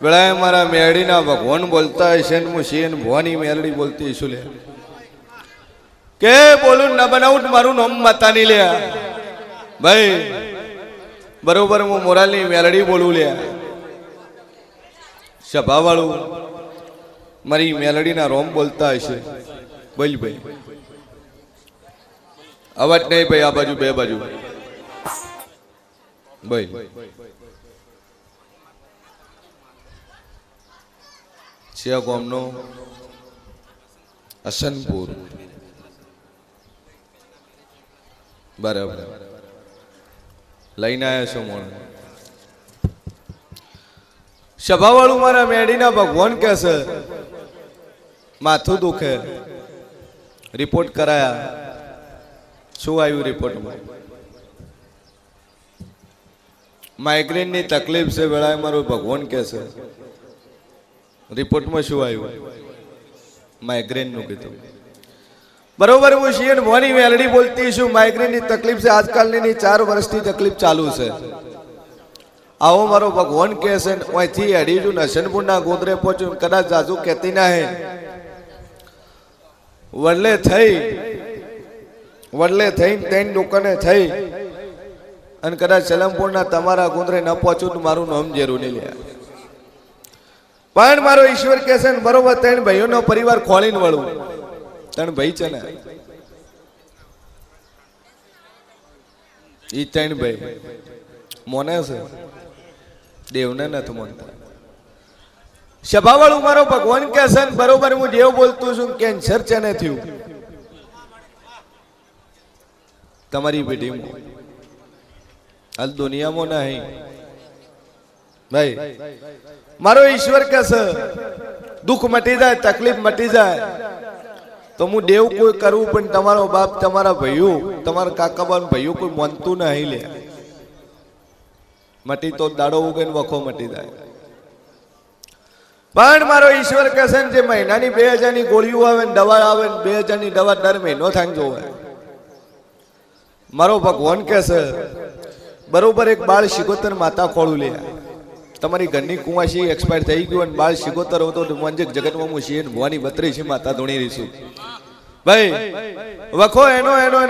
વેળાએ મારા મેળીના ભગવાન બોલતા હશે ને હું શેન ભવાની મેલડી બોલતી છું લે કે બોલું ન બનાવું મારું નામ માતાની લે ભાઈ બરોબર હું મોરાલની મેલડી બોલું લે સભા વાળું મારી મેલડીના રોમ બોલતા હશે બોલ ભાઈ અવાજ નહીં ભાઈ આ બાજુ બે બાજુ બોલ છે ગામનો અસનપુર બરાબર લઈને આવ્યા છો મોણ સભા વાળું મારા મેડીના ભગવાન કે છે માથું દુખે રિપોર્ટ કરાયા શું આવ્યું રિપોર્ટમાં માઇગ્રેનની તકલીફ છે વેળાએ મારું ભગવાન કે છે રિપોર્ટમાં શું આવ્યું માઇગ્રેનનું કીધું બરોબર હું શિયન ભવાની મેલડી બોલતી છું માઇગ્રેનની તકલીફ છે આજકાલની 4 વર્ષથી તકલીફ ચાલુ છે આવો મારો ભગવાન કહે છે અહીંથી અડીજુ નશનપુરના ગોદરે પહોંચ્યું કદાચ જાજુ કહેતી ના હે વડલે થઈને ત્રણ દુકાને થઈ અને કદાચ સલમપુરના તમારા ગોદરે ન પહોંચ્યું તો મારું નામ જરૂર નહીં લે પણ મારો ઈશ્વર કહે છે બરોબર 3 ભાઈઓનો પરિવાર ખોળીને વળું 3 ભાઈ છે ને ઈ 3 ભાઈ મોને છે દેવને નથી માનતા સભા વાળું મારો ભગવાન કે છે બરોબર હું દેવ બોલતું છું કેન્સર છે ને થયું તમારી પેઢીમાં હાલ દુનિયામાં નહીં ભાઈ મારો ઈશ્વર કે છે દુઃખ મટી જાય તકલીફ મટી જાય તો હું દેવ કોઈ કરવું પણ તમારો બાપ તમારા ભાઈઓ તમારા કાકાબાન ભાઈઓ કોઈ માનતું નહીં લે મટી તો દાડો ઉગે ને વખો મટી જાય પણ મારો ઈશ્વર કહે છે જે મહિનાની 2000 ની ગોળીઓ આવે ને દવા આવે ને 2000 ની દવા દર મહિનો થાય જોવે મારો ભગવાન કહે છે બરોબર એક બાળ શિગોતર માતા ખોળું લે તમારી ઘરની કુંવાસી એક્સપાયર થઈ ગયું અને બાળ શિગોતર હતો તો મંજક જગતમાં હું શિયન ભવાની 32 માતા ધોણી રહીશું ભાઈ વખો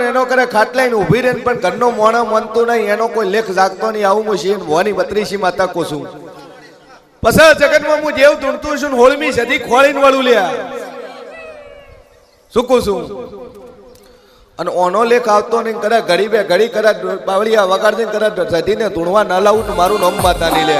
એનો કરે ખાટલાઈને ઊભી રહે પણ ઘરનો મોણા માનતો નહીં એનો કોઈ લેખ જાગતો નહીં આવું હું શિયન ભવાની 32 માતા કોશું પછી જગતમાં હું જેવ ધૂણતું છું હોળમી સદી ખોળીને વળું લ્યા શું કહું છું અને ઓનો લેખ આવતો નહીં કરે ઘડી બે ઘડી કરે બાવળિયા વગાડતી કરે સદીને ધૂણવા ના લાવું તો મારું નામ માતા નહીં લે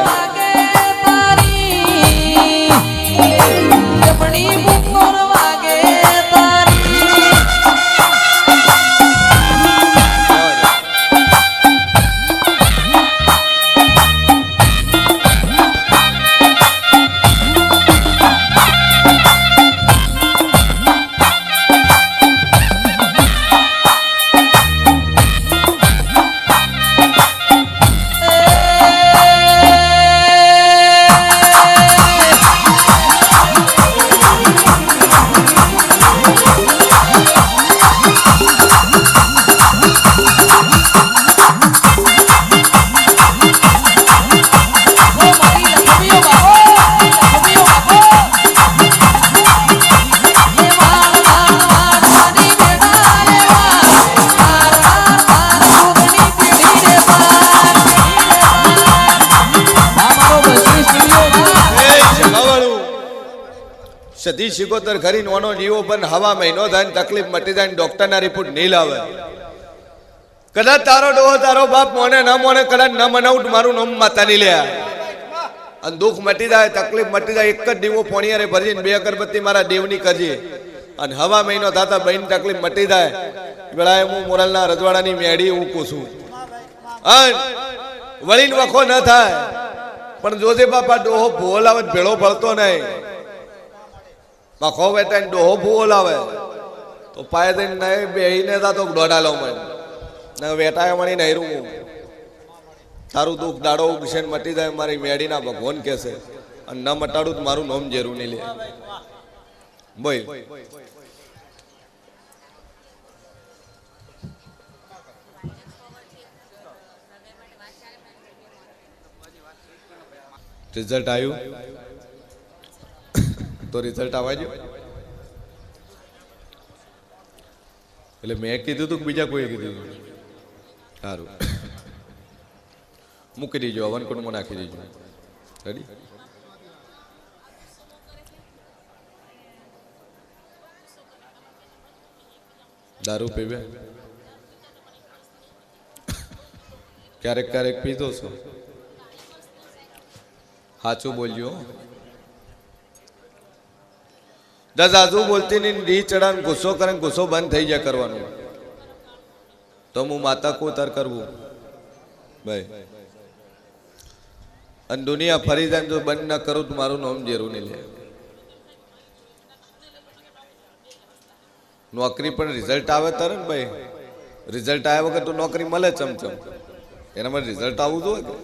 સદી શિગોતર ઘરી નોનો જીવો પણ હવા મહિનો થાય તકલીફ મટી જાય ડોક્ટરના રિપોર્ટ નહીં લાવે કદાચ તારો ડોહો તારો બાપ મોને ન મોને કદાચ ન મનાવું મારું નામ માતા નહીં લે અને દુઃખ મટી જાય તકલીફ મટી જાય એક જ દીવો પોણિયારે ભરીને 2 અગરબત્તી મારા દેવની કરજે અને હવા મહિનો થતા બહેન તકલીફ મટી જાય વેળાએ હું મોરાલના રજવાડાની મેળી ઊંકું છું અને વળીને વખો ન થાય પણ જોજે બાપા ડોહો ભૂવો લાવે ભેળો ભળતો નહીં વખો વેટાઈને ડોહો ભૂવો લાવે તો પાય દઈને નહીં બેહીને તો દોડા લો મને વેટાએ મળી નહીં રૂ તારું દુઃખ દાડો ઉગશે મટી જાય મારી મેડીના ભગવાન કે છે અને ન મટાડું તો મારું નામ જરૂર નહીં લે બોલ રિઝલ્ટ આવ્યું તો રિઝલ્ટ આવવા જો. એટલે મેં કીધું તું કે બીજા કોઈ કીધું તું? સારું, મૂકી દીજો, હવન કુંડમાં નાખી દીજો. રેડી? દારૂ પીવે? ક્યારેક ક્યારેક પીધો છો? સાચું બોલજો. આજુ બોલતી નહીં, ડી ચડાન ગુસ્સો કરે, ગુસ્સો બંધ થઈ જાય કરવાનું. તો હું માતા કો તર કરવું ભાઈ. અને દુનિયા ફરી જાય જો બંધ ના કરું તો મારું નામ જેરું નહીં લે. નોકરી પણ રિઝલ્ટ આવે તરે ને ભાઈ. રિઝલ્ટ આવ્યા વગર તો નોકરી મળે ચમચમ. એના માટે રિઝલ્ટ આવવું જોઈએ કે.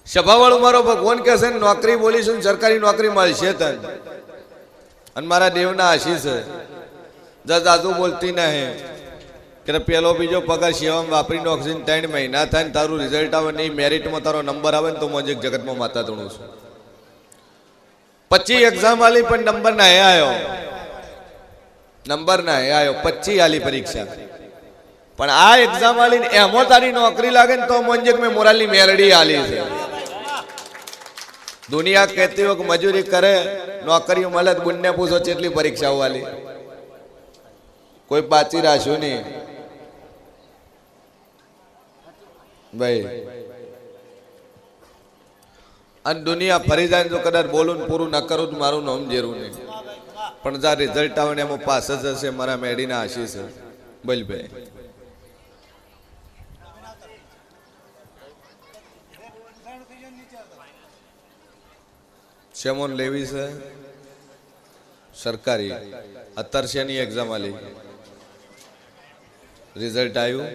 સભાવાળું મારો ભગવાન કહેશે ને નોકરી બોલીશું, સરકારી નોકરી મળશે તને. અને મારા દેવના આશીષ જાજુ બોલતી ના હે કે પેલો બીજો પગાર સેવામાં વાપરી નોકરી 3 મહિના થાય ને તારું રિઝલ્ટ આવે નહીં, મેરિટમાં તારો નંબર આવે ને તો મોજે જગતમાં માતા તણું છું. 25 એક્ઝામ આલી પણ નંબર ના હે આવ્યો. નંબર ના હે આવ્યો. 25 આલી પરીક્ષા પણ આ એક્ઝામ આલી ને એમાં તારી નોકરી લાગે ને તો મોજે મેં મોરાલની મેલડી આલી છે. દુનિયા કહેતી હોય કે મજૂરી કરે નોકરીઓ મળે તો બુનને પૂછો કેટલી પરીક્ષાઓ આલી. કોઈ પાછી રાખ્યું નહીં ભાઈ. અને દુનિયા ફરી જાય તો કદાચ બોલું પૂરું ન કરું તો મારું નામ જેરું નહીં. પણ જા રિઝલ્ટ આવે ને એમાં પાસ જ હશે. મારા મેડીના આશીષ છે. બોલ ભાઈ. શેમોન લેવી છે સરકારી. અત્યારે શેની એક્ઝામ આલી? રિઝલ્ટ આવ્યું?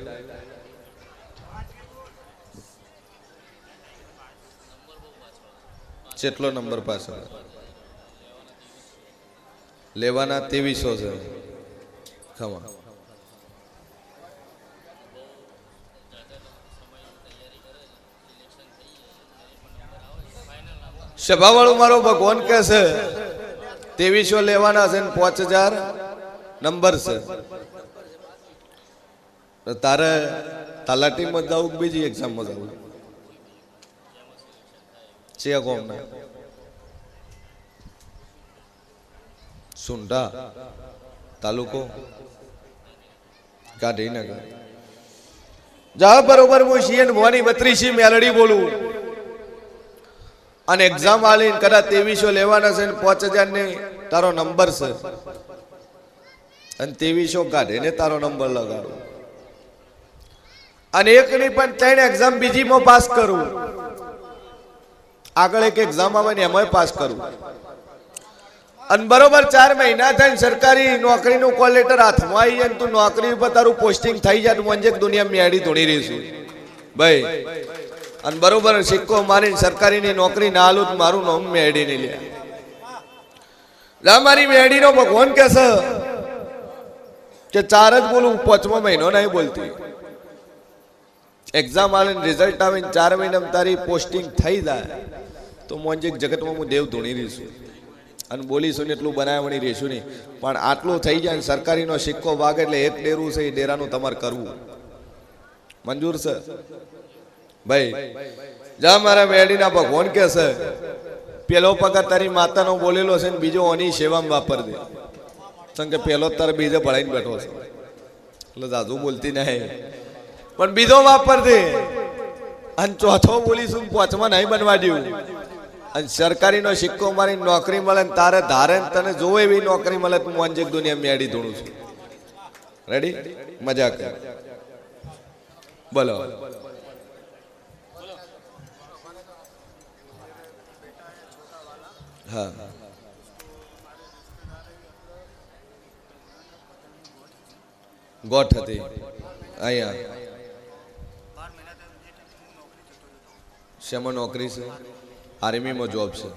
કેટલો નંબર પાછળ? લેવાના 2300 છે. ખમા સભાવાળું મારો ભગવાન કહે છે 2300 લેવાના છે ને 5000 નંબર છે. તારે તલાટીમાં જવું કે બીજી એક્ઝામમાં જવું? છે કોમના સુંઢા તાલુકો ગાંધીનગર. જા બરોબર હું સીએન ભવાની 32 મેલડી બોલું. અને એક્ઝામ આલીને કદાચ 2300 લેવાના છે ને 5000 ને તારો નંબર છે અને 2300 કાઢે ને તારો નંબર લગાડો. અને એક નહીં પણ 3 એક્ઝામ બીજીમાં પાસ કરું. આગળ એક એક્ઝામ આવે ને એમાં પાસ કરું. અને બરોબર 4 મહિના થઈને સરકારી નોકરીનું કોલ લેટર હાથમાં આવી જાય તું નોકરી ઉપર તારું પોસ્ટિંગ થઈ જાય તો મંજે દુનિયા મેળી ધોણી રહીશું ભાઈ. અને બરોબર સિક્કો મારીને સરકારીની નોકરી ના આલું તો મારું નામ મેળી નહીં લે. મારી મેળીનો ભગવાન કહેશે કે 4 જ બોલું, 5મો મહિનો નહીં બોલતી. એક્ઝામ આવીને રિઝલ્ટ આવીને 4 મહિનામાં તારી પોસ્ટિંગ થઈ જાય તો મોંજે જગતમાં હું દેવ ધોણી રહીશું. અને બોલીશું ને એટલું બનાવવાની રહીશું નહીં. પણ આટલું થઈ જાય ને સરકારીનો સિક્કો વાગે એટલે એક ડેરું છે એ ડેરાનું તમારે કરવું મંજૂર છે ભાઈ. જા મારા મેડીના ભગવાન કે છે પેલો પગાર તારી માતાનો બોલેલો છે ને બીજો ઓની સેવામાં વાપર દે. કારણ કે પેલો તારે બીજે ભળાઈને બેઠો છે એટલે દાદુ બોલતી નહીં પણ બીજો વાપર દે. અને ચોથો બોલીશું 5મા નહીં બનવા દેવું. અને સરકારીનો સિક્કો મારી નોકરી મળે ને તારે ધારે તને જોવે એવી નોકરી મળે તો મોંજેક દુનિયા મેડી ધોણું છું. રેડી? મજા કર. બોલો. હા ગોઠ હતી અહીંયા. શેમાં નોકરી છે? આર્મીમાં જોબ છે.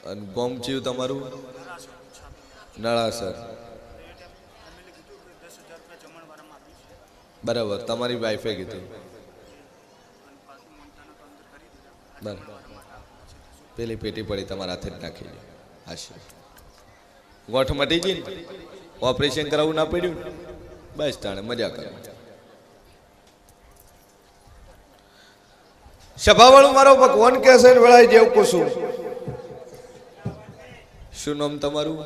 અને ગોમ ચીયું તમારું? નળાસર. બરાબર. તમારી વાઈફે કીધું બરાબર પેલી પેટી પડી તમારા હાથે જ નાખી દે હાશે ગોઠ મટી ગઈ ને ઓપરેશન કરાવવું ના પડ્યું બસ તાણે મજા કરો સભાવાળું મારો ભગવાન કે છે વેળાય જેવું કુશું શું નામ તમારું